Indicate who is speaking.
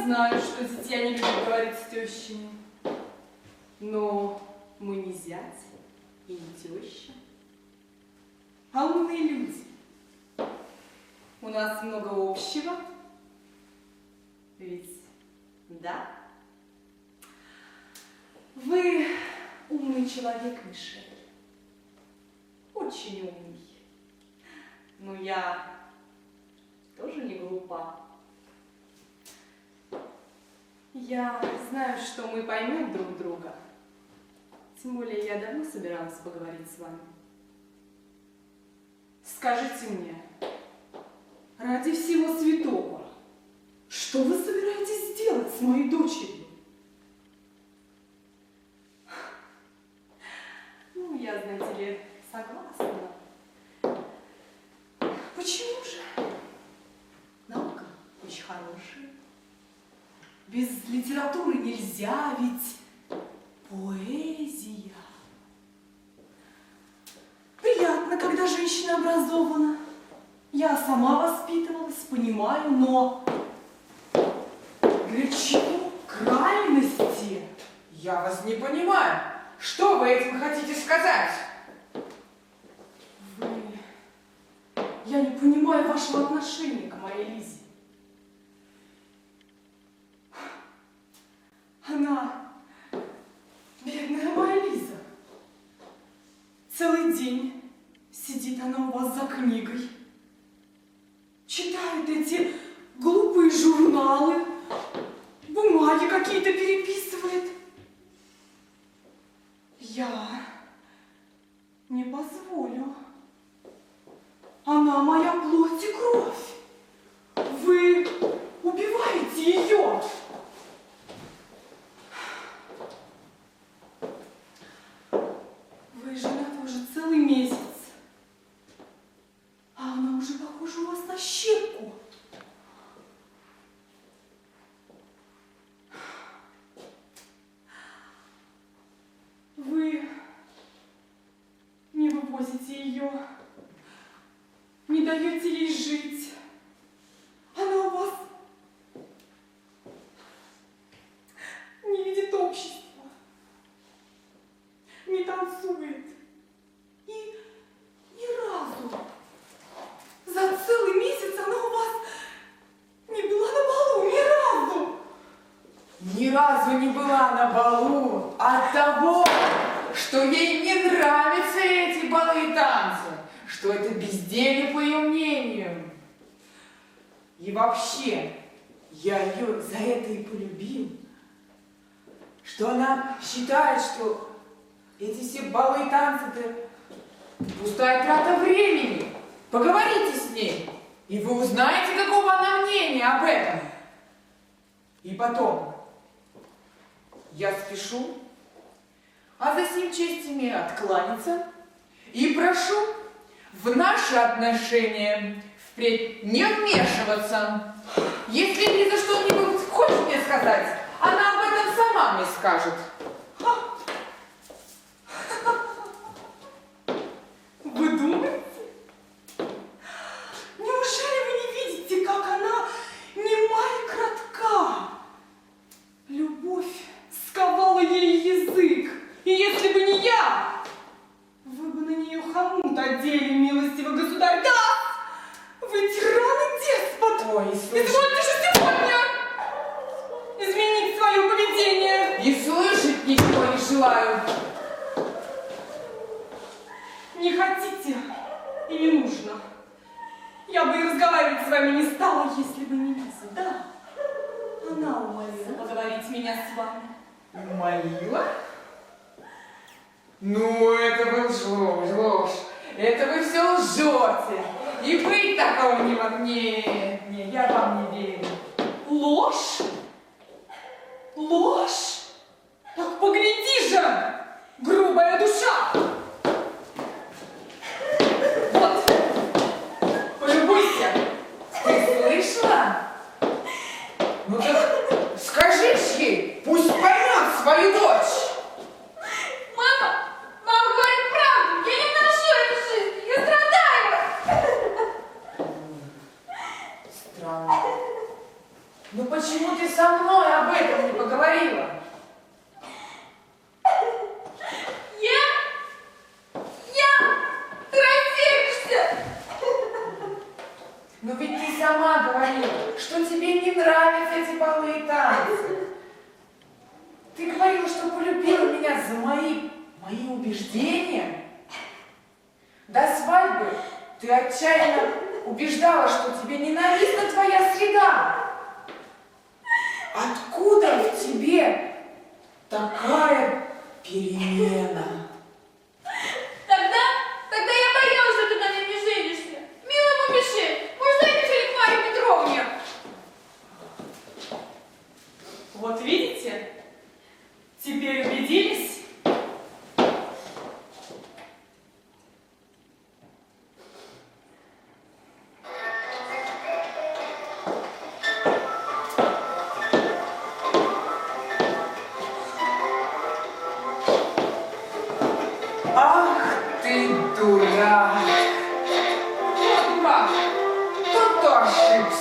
Speaker 1: Я знаю, что дитя не любит говорить с тещами, но мы не зять и не теща, а умные люди. У нас много общего, ведь да? Вы умный человек, Мишель, очень умный, но я тоже не глупа. Я знаю, что мы поймем друг друга. Тем более, я давно собиралась поговорить с вами. Скажите мне, ради всего святого, что вы собираетесь сделать с моей дочерью? Ну, я, знаете ли, согласна. Почему же? Наука очень хорошая. Без литературы нельзя, ведь поэзия. Приятно, когда женщина образована. Я сама воспитывалась, понимаю, но для чего крайности?
Speaker 2: Я вас не понимаю. Что вы этим хотите сказать?
Speaker 1: Я не понимаю вашего отношения к моей Лизе. Она, бедная моя Лиза, целый день сидит она у вас за книгой, читает эти глупые журналы, бумаги какие-то переписывает. Я не позволю. Она моя плоть и кровь. Вы убиваете ее. Вы женаты уже целый месяц, а она уже похожа у вас на щепку. Вы не вывозите ее, не даете ей жить. Она у вас не видит общества, не танцует. И ни разу за целый месяц она у вас не была на балу, ни разу.
Speaker 2: Ни разу не была на балу от того, что ей не нравятся эти балы и танцы, что это безделье, по ее мнению. И вообще, я ее за это и полюбил, что она считает, что эти все балы и танцы — это пустая трата времени. Поговорите с ней, и вы узнаете, какого она мнения об этом. И потом, я спешу, а за сим честь имею откланяться и прошу в наши отношения впредь не вмешиваться. Если Лиза что-нибудь хочет мне сказать, она об этом сама мне скажет.
Speaker 1: Вы думаете? Неужели вы не видите, как она нема и кратка? Любовь сковала ей язык, и если бы не я, вы бы на нее хомут одели, милостивый государь. Да! Вы тиран и деспот!
Speaker 2: Ой,
Speaker 1: извольте же сегодня изменить свое поведение!
Speaker 2: И слышать ничего не желаю.
Speaker 1: Не хотите и не нужно. Я бы и разговаривать с вами не стала, если бы не Лиза. Да, она умолила поговорить меня с вами.
Speaker 2: Умолила? Ну, это вы ложь. Это вы все лжете. И быть такого не могу. Нет, я вам не верю.
Speaker 1: Ложь? Ложь? Так погляди же, грубая душа! Вот, полюбуйся.
Speaker 2: Ты слышала? Ну так скажи ж ей, пусть поймет свою дочь.
Speaker 3: Мама говорит правду, я не ношу эту жизнь, я страдаю.
Speaker 2: Странно. Ну почему ты со мной об этом не поговорила?
Speaker 3: Ты рассердишься!
Speaker 2: Но ведь ты сама говорила, что тебе не нравятся эти балы и танцы. Ты говорила, что полюбила меня за мои убеждения. До свадьбы ты отчаянно убеждала, что тебе ненавистна твоя среда. Откуда в тебе такая перемена?
Speaker 3: Тогда я боялась, что ты на нем не женишься. Милому пиши, может, зайдешь к Марье Петровне?
Speaker 1: Вот видите? Теперь убедились?
Speaker 2: Ах ты дурак!
Speaker 3: Вот дурак.
Speaker 2: Тот, кто ошибся.